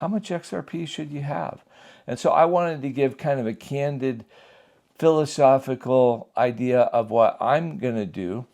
how much XRP should you have? And so I wanted to give kind of a candid philosophical idea of what I'm going to do.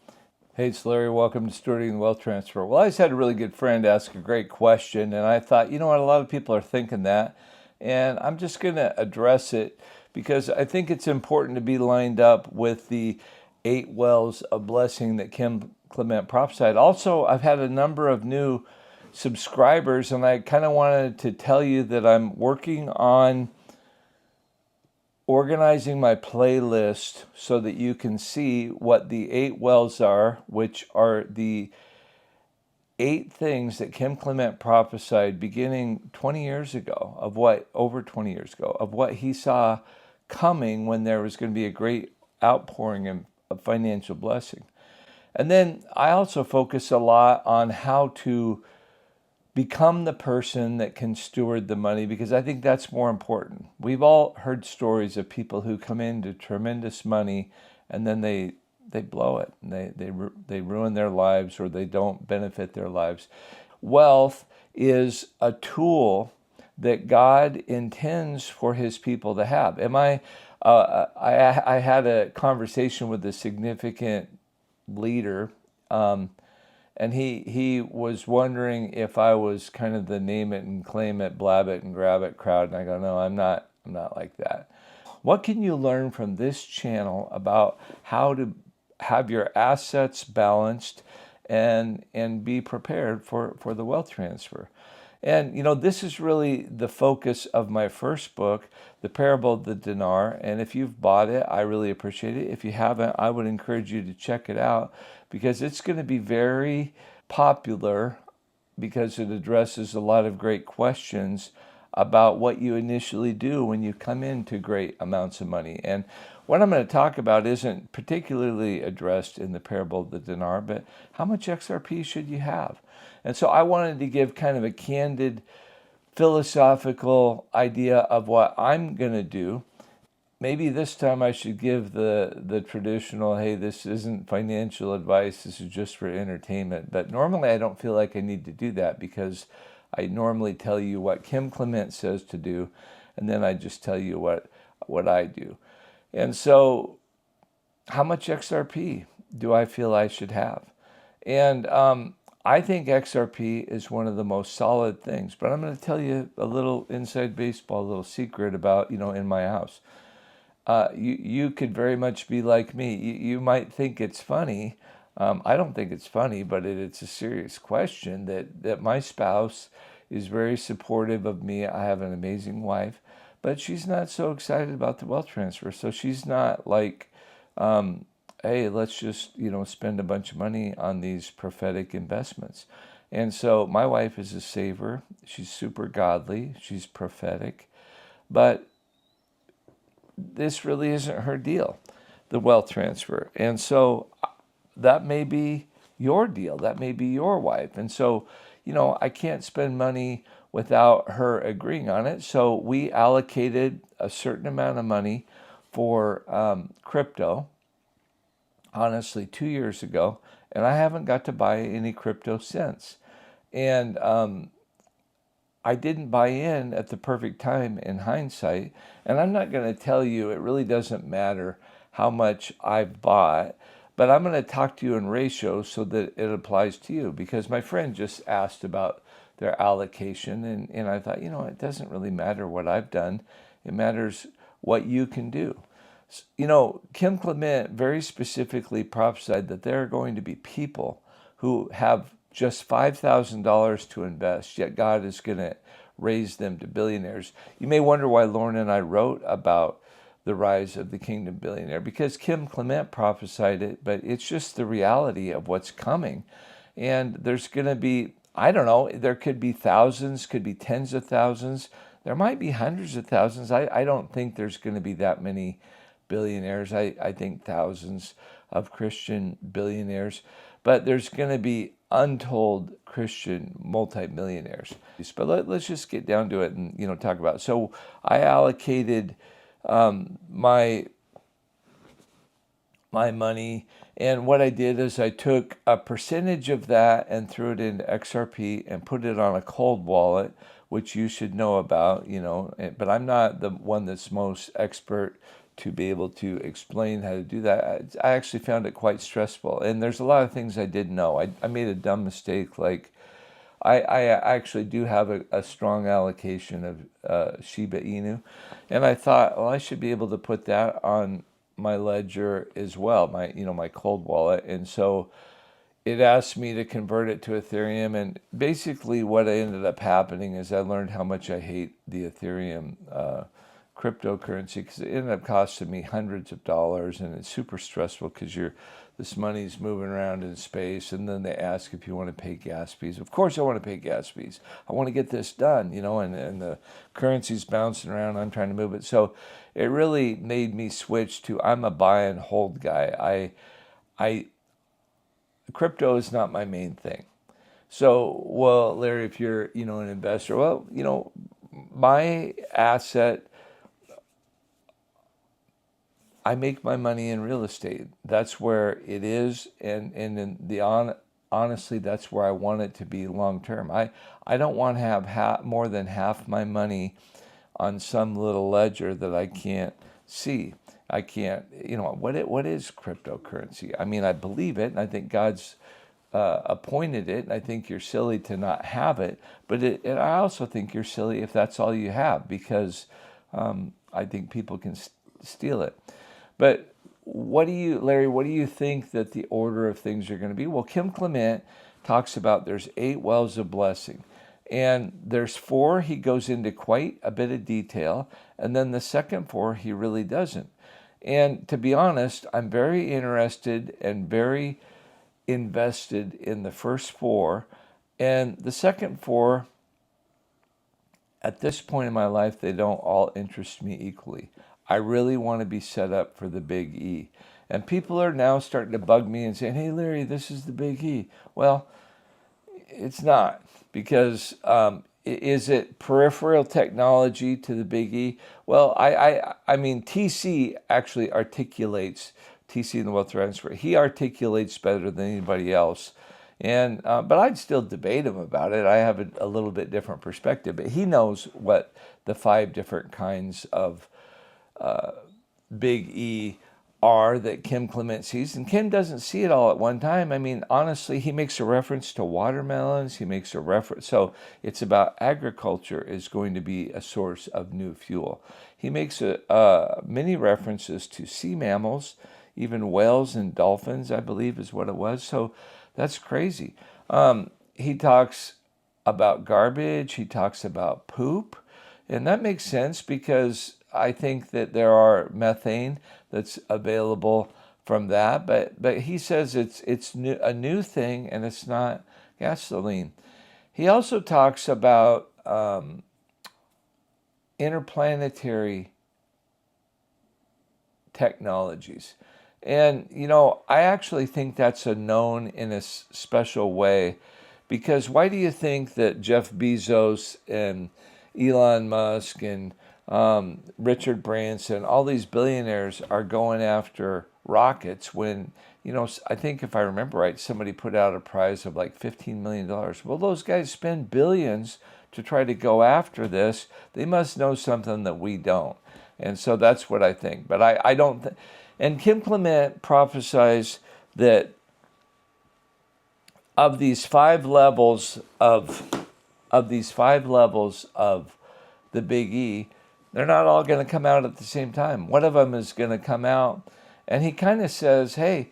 Hey, it's Larry. Welcome to Stewarding the Wealth Transfer. Well, I just had a really good friend ask a great question, and I thought, you know what, a lot of people are thinking that, and I'm just going to address it because I think it's important to be lined up with the 8 wells of blessing that Kim Clement prophesied. Also, I've had a number of new subscribers, and I kind of wanted to tell you that I'm working on organizing my playlist so that you can see what the 8 wells are, which are the 8 things that Kim Clement prophesied beginning 20 years ago, over 20 years ago, of what he saw coming when there was going to be a great outpouring of financial blessing. And then I also focus a lot on how to become the person that can steward the money, because I think that's more important. We've all heard stories of people who come into tremendous money and then they blow it. They ruin their lives, or they don't benefit their lives. Wealth is a tool that God intends for His people to have. I had a conversation with a significant leader. And he was wondering if I was kind of the name it and claim it, blab it and grab it crowd. And I go, no, I'm not like that. What can you learn from this channel about how to have your assets balanced and be prepared for the wealth transfer? And, this is really the focus of my first book, The Parable of the Dinar. And if you've bought it, I really appreciate it. If you haven't, I would encourage you to check it out, because it's going to be very popular, because it addresses a lot of great questions about what you initially do when you come into great amounts of money. And what I'm going to talk about isn't particularly addressed in the Parable of the Dinar, but how much XRP should you have? And so I wanted to give kind of a candid philosophical idea of what I'm going to do. Maybe this time I should give the traditional, hey, this isn't financial advice, this is just for entertainment. But normally I don't feel like I need to do that, because I normally tell you what Kim Clement says to do, and then I just tell you what I do. And so how much XRP do I feel I should have? And I think XRP is one of the most solid things, but I'm going to tell you a little inside baseball, a little secret about, in my house. You could very much be like me. You might think it's funny. I don't think it's funny, but it's a serious question that my spouse is very supportive of me. I have an amazing wife, but she's not so excited about the wealth transfer. So she's not like, hey, let's just, spend a bunch of money on these prophetic investments. And so my wife is a saver. She's super godly. She's prophetic. But this really isn't her deal, the wealth transfer. And so that may be your deal. That may be your wife. And so, I can't spend money without her agreeing on it. So we allocated a certain amount of money for crypto, honestly, 2 years ago, and I haven't got to buy any crypto since. And I didn't buy in at the perfect time in hindsight, and I'm not going to tell you, it really doesn't matter how much I've bought, but I'm going to talk to you in ratios so that it applies to you, because my friend just asked about their allocation, and I thought, it doesn't really matter what I've done. It matters what you can do. Kim Clement very specifically prophesied that there are going to be people who have just $5,000 to invest, yet God is going to raise them to billionaires. You may wonder why Lauren and I wrote about the rise of the kingdom billionaire, because Kim Clement prophesied it, but it's just the reality of what's coming. And there's going to be, I don't know, there could be thousands, could be tens of thousands. There might be hundreds of thousands. I don't think there's going to be that many billionaires. I think thousands of Christian billionaires, but there's going to be untold Christian multimillionaires. But let's just get down to it and talk about it. So I allocated my money, and what I did is I took a percentage of that and threw it into XRP and put it on a cold wallet, which you should know about, but I'm not the one that's most expert to be able to explain how to do that. I actually found it quite stressful, and there's a lot of things I didn't know. I made a dumb mistake, like I actually do have a strong allocation of Shiba Inu, and I thought, well, I should be able to put that on my ledger as well, my cold wallet, and so it asked me to convert it to Ethereum, and basically what ended up happening is I learned how much I hate the Ethereum cryptocurrency, because it ended up costing me hundreds of dollars, and it's super stressful because this money's moving around in space, and then they ask if you want to pay gas fees. Of course I want to pay gas fees. I want to get this done, and the currency's bouncing around. I'm trying to move it. So it really made me switch to, I'm a buy and hold guy. Crypto is not my main thing. So, well, Larry, if you're, an investor, well, my asset, I make my money in real estate. That's where it is, and in honestly, that's where I want it to be long term. I don't want to have more than half my money on some little ledger that I can't see. I can't, what is cryptocurrency? I mean, I believe it, and I think God's appointed it, and I think you're silly to not have it. But I also think you're silly if that's all you have, because I think people can steal it. But Larry, what do you think that the order of things are going to be? Well, Kim Clement talks about there's 8 wells of blessing. And there's 4, he goes into quite a bit of detail. And then the second 4, he really doesn't. And to be honest, I'm very interested and very invested in the first 4. And the second 4, at this point in my life, they don't all interest me equally. I really want to be set up for the big E. And people are now starting to bug me and saying, hey, Larry, this is the big E. Well, it's not, because is it peripheral technology to the big E? Well, I mean, TC actually articulates, TC in the Wealth Transfer, he articulates better than anybody else. And but I'd still debate him about it. I have a little bit different perspective, but he knows what the 5 different kinds of big E are that Kim Clement sees, and Kim doesn't see it all at one time. I mean, honestly, he makes a reference to watermelons. He makes a reference, so it's about agriculture is going to be a source of new fuel. He makes many references to sea mammals, even whales and dolphins, I believe is what it was. So that's crazy. He talks about garbage. He talks about poop, and that makes sense, because I think that there are methane that's available from that, but he says it's a new thing, and it's not gasoline. He also talks about interplanetary technologies, and I actually think that's a known in a special way, because why do you think that Jeff Bezos and Elon Musk and Richard Branson, all these billionaires are going after rockets when, I think if I remember right, somebody put out a prize of like $15 million. Well, those guys spend billions to try to go after this. They must know something that we don't. And so that's what I think. But I don't and Kim Clement prophesies that of these 5 levels of the big E, they're not all going to come out at the same time. One of them is going to come out, and he kind of says, hey,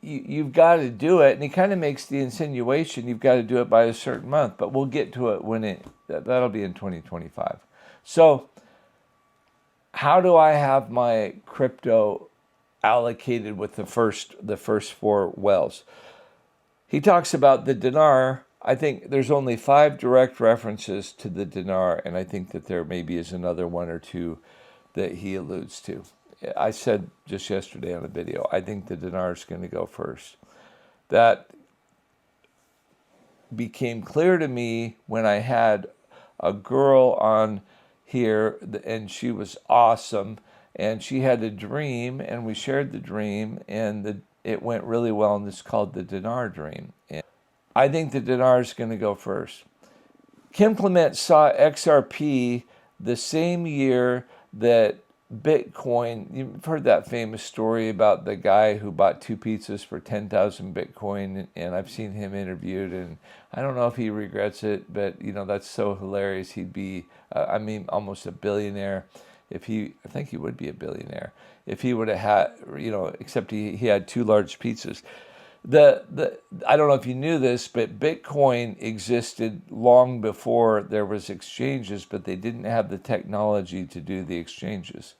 you've got to do it. And he kind of makes the insinuation you've got to do it by a certain month, but we'll get to it that'll be in 2025. So how do I have my crypto allocated with the first 4 wells? He talks about the dinar. I think there's only 5 direct references to the dinar, and I think that there maybe is another 1 or 2 that he alludes to. I said just yesterday on a video, I think the dinar is going to go first. That became clear to me when I had a girl on here, and she was awesome, and she had a dream, and we shared the dream, and it went really well, and it's called the dinar dream. And I think the dinar is going to go first. Kim Clement saw XRP the same year that Bitcoin. You've heard that famous story about the guy who bought two pizzas for 10,000 Bitcoin, and I've seen him interviewed, and I don't know if he regrets it, but that's so hilarious. He'd be, almost a billionaire if he. I think he would be a billionaire if he would have had, except he had two large pizzas. The I don't know if you knew this, but Bitcoin existed long before there was exchanges, but they didn't have the technology to do the exchanges.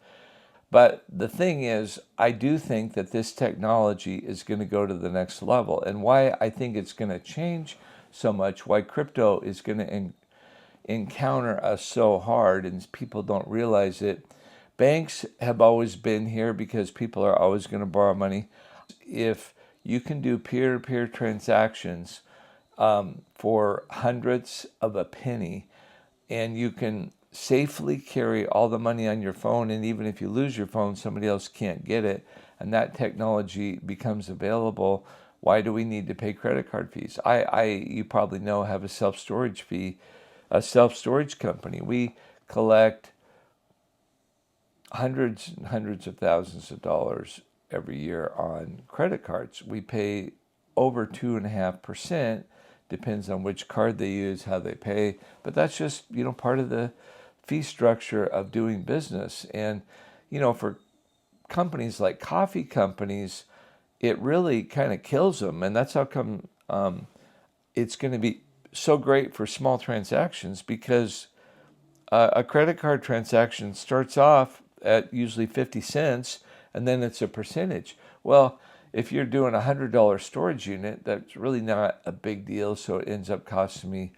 But the thing is, I do think that this technology is going to go to the next level. And why I think it's going to change so much, why crypto is going to encounter us so hard, and people don't realize it. Banks have always been here because people are always going to borrow money. If you can do peer-to-peer transactions for hundreds of a penny, and you can safely carry all the money on your phone, and even if you lose your phone, somebody else can't get it, and that technology becomes available. Why do we need to pay credit card fees? You probably know, have a self-storage fee, a self-storage company. We collect hundreds and hundreds of thousands of dollars every year on credit cards. We pay over 2.5%, depends on which card they use, how they pay, but that's just, part of the fee structure of doing business. And, for companies like coffee companies, it really kind of kills them. And that's how come it's going to be so great for small transactions, because a credit card transaction starts off at usually 50 cents, and then it's a percentage. Well, if you're doing a $100 storage unit, that's really not a big deal. So it ends up costing me,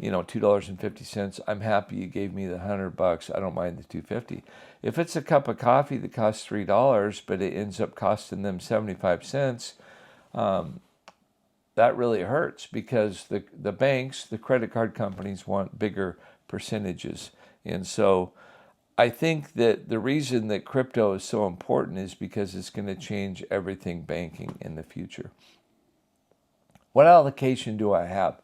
$2.50. I'm happy you gave me the $100. I don't mind the $2.50. If it's a cup of coffee that costs $3, but it ends up costing them 75 cents, that really hurts, because the banks, the credit card companies want bigger percentages. And so I think that the reason that crypto is so important is because it's going to change everything banking in the future. What allocation do I have?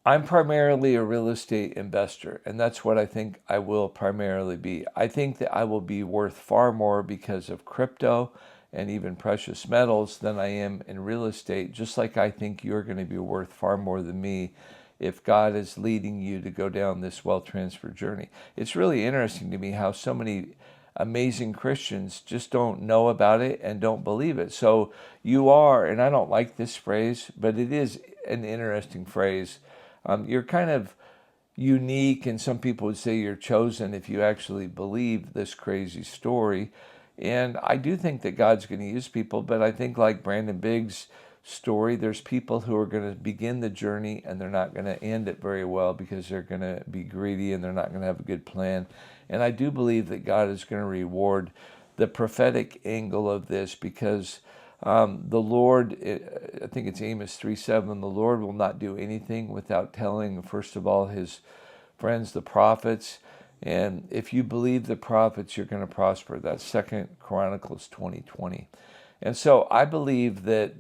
I'm primarily a real estate investor, and that's what I think I will primarily be. I think that I will be worth far more because of crypto and even precious metals than I am in real estate, just like I think you're going to be worth far more than me if God is leading you to go down this wealth transfer journey. It's really interesting to me how so many amazing Christians just don't know about it and don't believe it. So you are, and I don't like this phrase, but it is an interesting phrase. You're kind of unique, and some people would say you're chosen if you actually believe this crazy story. And I do think that God's going to use people, but I think, like Brandon Biggs' story, there's people who are going to begin the journey and they're not going to end it very well, because they're going to be greedy and they're not going to have a good plan. And I do believe that God is going to reward the prophetic angle of this, because the Lord, I think it's Amos 3:7, the Lord will not do anything without telling, first of all, his friends, the prophets. And if you believe the prophets, you're going to prosper. That's 2 Chronicles 20:20. And so I believe that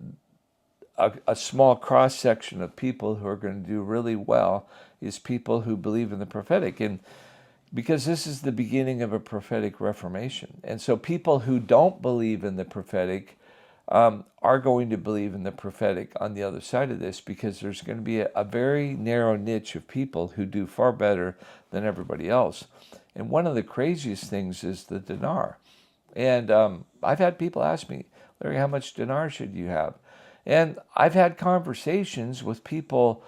a small cross-section of people who are going to do really well is people who believe in the prophetic. And because this is the beginning of a prophetic reformation. And so people who don't believe in the prophetic are going to believe in the prophetic on the other side of this, because there's going to be a very narrow niche of people who do far better than everybody else. And one of the craziest things is the dinar. And I've had people ask me, Larry, how much dinar should you have? And I've had conversations with people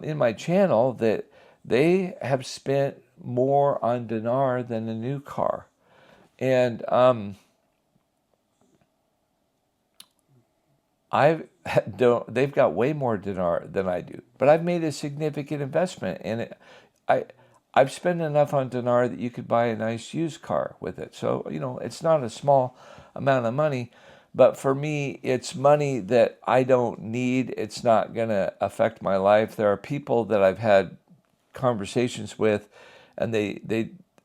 in my channel that they have spent more on dinar than a new car. And they've got way more dinar than I do. But I've made a significant investment, and I've spent enough on dinar that you could buy a nice used car with it. So, it's not a small amount of money. But for me, it's money that I don't need. It's not going to affect my life. There are people that I've had conversations with, and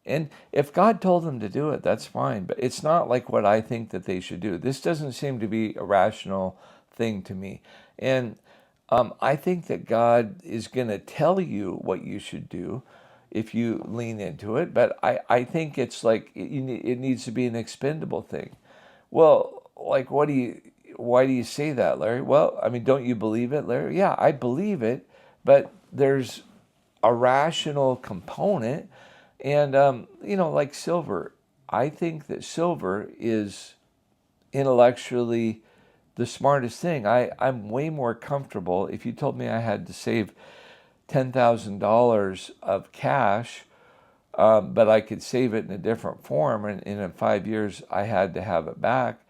and if God told them to do it, that's fine. But it's not like what I think that they should do. This doesn't seem to be a rational thing to me. And I think that God is going to tell you what you should do if you lean into it, but I think it's like it needs to be an expendable thing. Well, like, why do you say that, Larry? Well, I mean, don't you believe it, Larry? Yeah, I believe it, but there's a rational component. And, like silver, I think that silver is intellectually the smartest thing. I'm way more comfortable. If you told me I had to save $10,000 of cash, but I could save it in a different form, and in 5 years I had to have it back,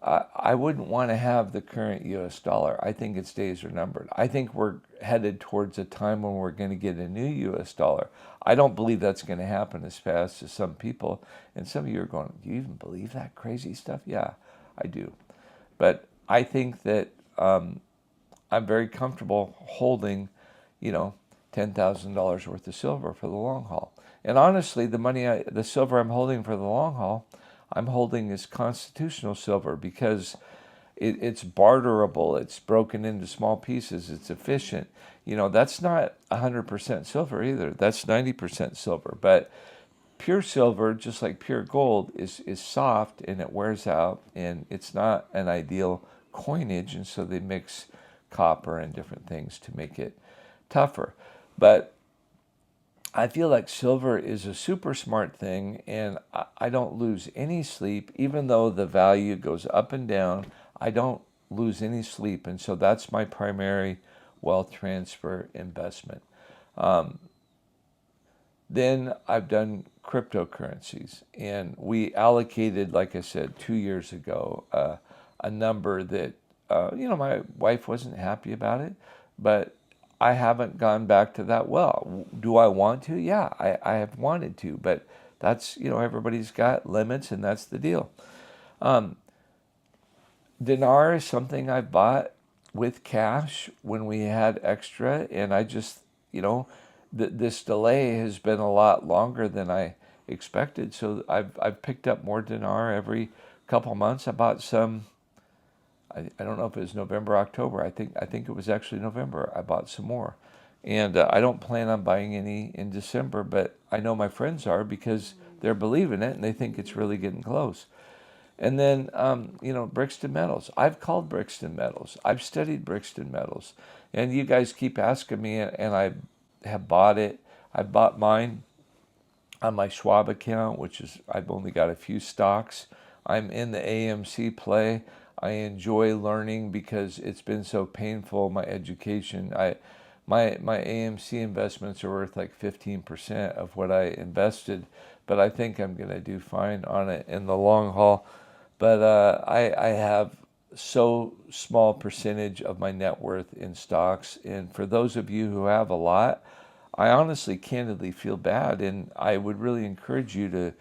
I wouldn't want to have the current US dollar. I think its days are numbered. I think we're headed towards a time when we're going to get a new US dollar. I don't believe that's going to happen as fast as some people. And some of you are going, do you even believe that crazy stuff? Yeah, I do. But I think that I'm very comfortable holding, $10,000 worth of silver for the long haul. And honestly, the silver I'm holding for the long haul, I'm holding is constitutional silver because it's barterable. It's broken into small pieces. It's efficient. That's not 100% silver either. That's 90% silver. But pure silver, just like pure gold, is soft and it wears out, and it's not an ideal coinage, and so they mix copper and different things to make it tougher. But I feel like silver is a super smart thing, and I don't lose any sleep, even though the value goes up and down. I don't lose any sleep, and so that's my primary wealth transfer investment. Then I've done cryptocurrencies, and we allocated, like I said, 2 years ago, a number that, my wife wasn't happy about it, but I haven't gone back to that. Well, do I want to? Yeah, I have wanted to, but that's, everybody's got limits, and that's the deal. Dinar is something I bought with cash when we had extra, and I just, this delay has been a lot longer than I expected. So I've picked up more dinar every couple months. I bought some. I don't know if it was November, October. I think it was actually November. I bought some more, and I don't plan on buying any in December. But I know my friends are because they're believing it and they think it's really getting close. And then, Brixton Metals. I've called Brixton Metals. I've studied Brixton Metals. And you guys keep asking me, and I have bought it. I bought mine on my Schwab account, which is, I've only got a few stocks. I'm in the AMC play. I enjoy learning because it's been so painful, my education. My AMC investments are worth like 15% of what I invested, but I think I'm going to do fine on it in the long haul. But I have so small percentage of my net worth in stocks. And for those of you who have a lot, I honestly, candidly feel bad. And I would really encourage you to,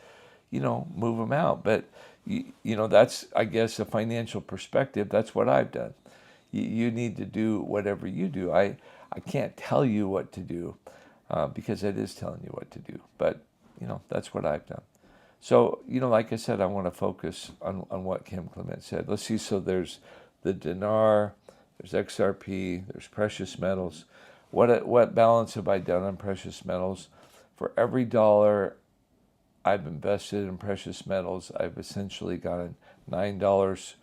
move them out. But, that's, I guess, a financial perspective. That's what I've done. You need to do whatever you do. I can't tell you what to do because it is telling you what to do. But, that's what I've done. So, like I said, I want to focus on what Kim Clement said. Let's see. So there's the dinar, there's XRP, there's precious metals. What balance have I done on precious metals? For every dollar I've invested in precious metals, I've essentially gotten $9.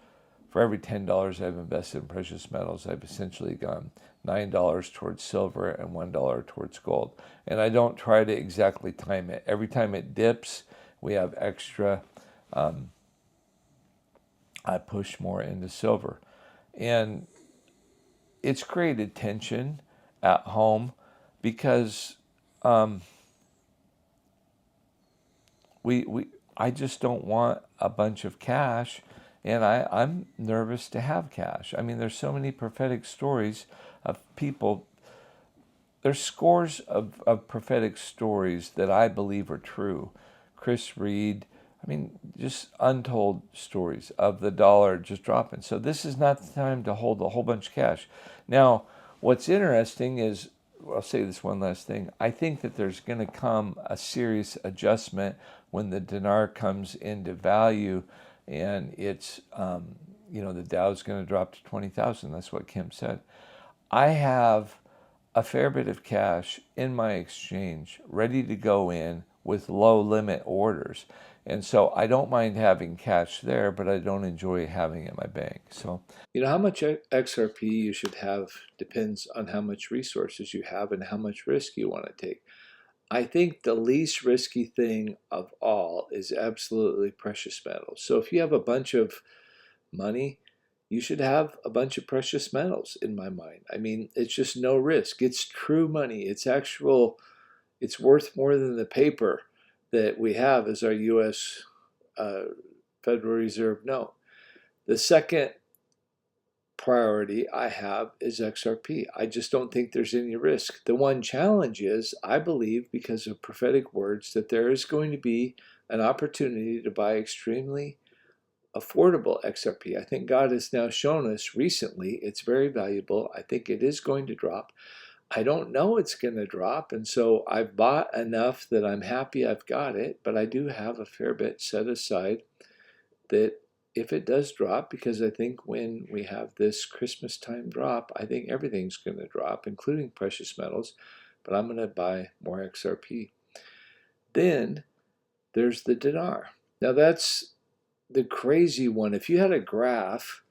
For every $10 I've invested in precious metals, I've essentially gotten $9 towards silver and $1 towards gold. And I don't try to exactly time it. Every time it dips, we have extra. I push more into silver. And it's created tension at home because I just don't want a bunch of cash, and I'm nervous to have cash. I mean, there's so many prophetic stories of people. There's scores of prophetic stories that I believe are true. Chris Reed, I mean, just untold stories of the dollar just dropping. So this is not the time to hold a whole bunch of cash. Now, what's interesting is, I'll say this one last thing. I think that there's going to come a serious adjustment when the dinar comes into value, and it's, the Dow's going to drop to 20,000. That's what Kim said. I have a fair bit of cash in my exchange ready to go in with low limit orders. And so I don't mind having cash there, but I don't enjoy having it in my bank. So, how much XRP you should have depends on how much resources you have and how much risk you want to take. I think the least risky thing of all is absolutely precious metals. So if you have a bunch of money, you should have a bunch of precious metals in my mind. I mean, it's just no risk. It's true money. It's worth more than the paper that we have as our U.S. Federal Reserve note. The second priority I have is XRP. I just don't think there's any risk. The one challenge is, I believe, because of prophetic words, that there is going to be an opportunity to buy extremely affordable XRP. I think God has now shown us recently it's very valuable. I think it is going to drop. I don't know it's going to drop, and so I've bought enough that I'm happy I've got it, but I do have a fair bit set aside that if it does drop, because I think when we have this Christmas time drop, I think everything's going to drop, including precious metals, but I'm going to buy more XRP. Then there's the dinar. Now that's the crazy one. If you had a graph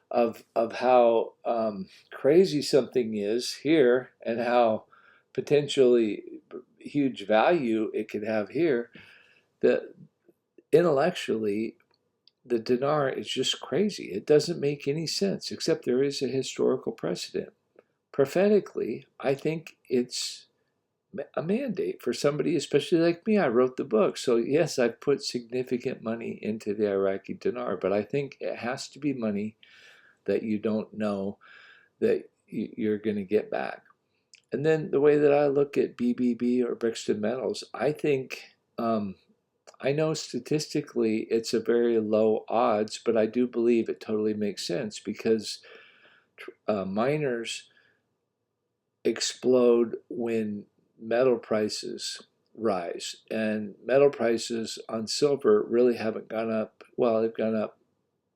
of how crazy something is here and how potentially huge value it could have here, that intellectually the dinar is just crazy. It doesn't make any sense, except there is a historical precedent. Prophetically, I think it's a mandate for somebody, especially like me. I wrote the book. So yes, I've put significant money into the Iraqi dinar, but I think it has to be money that you don't know that you're going to get back. And then the way that I look at BBB or Brixton Metals, I think I know statistically it's a very low odds, but I do believe it totally makes sense because miners explode when metal prices rise. And metal prices on silver really haven't gone up. Well, they've gone up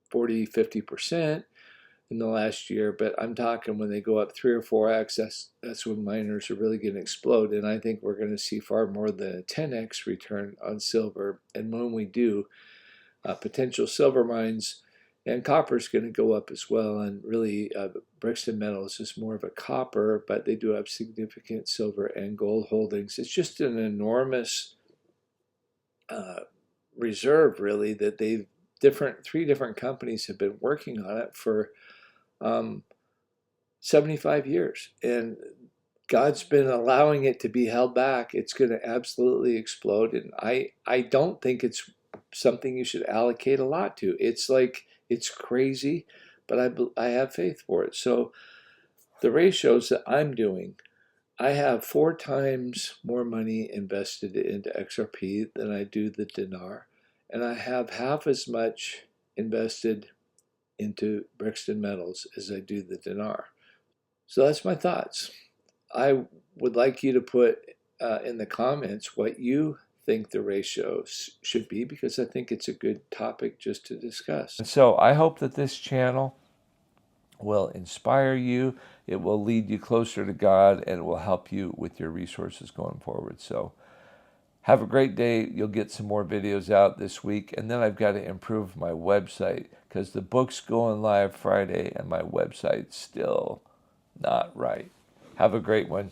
40, 50% in the last year, but I'm talking when they go up 3 or 4x, that's when miners are really going to explode. And I think we're going to see far more than a 10x return on silver. And when we do, potential silver mines and copper is going to go up as well. And really, Brixton Metals is more of a copper, but they do have significant silver and gold holdings. It's just an enormous reserve, really, that three different companies have been working on it for 75 years, and God's been allowing it to be held back. It's going to absolutely explode, and I don't think it's something you should allocate a lot to. It's crazy, but I have faith for it. So the ratios that I'm doing, I have 4 times more money invested into XRP than I do the dinar, and I have half as much invested into Brixton Metals as I do the dinar. So that's my thoughts. I would like you to put in the comments what you think the ratios should be, because I think it's a good topic just to discuss. And so I hope that this channel will inspire you, it will lead you closer to God, and it will help you with your resources going forward. So have a great day. You'll get some more videos out this week. And then I've got to improve my website because the book's going live Friday and my website's still not right. Have a great one.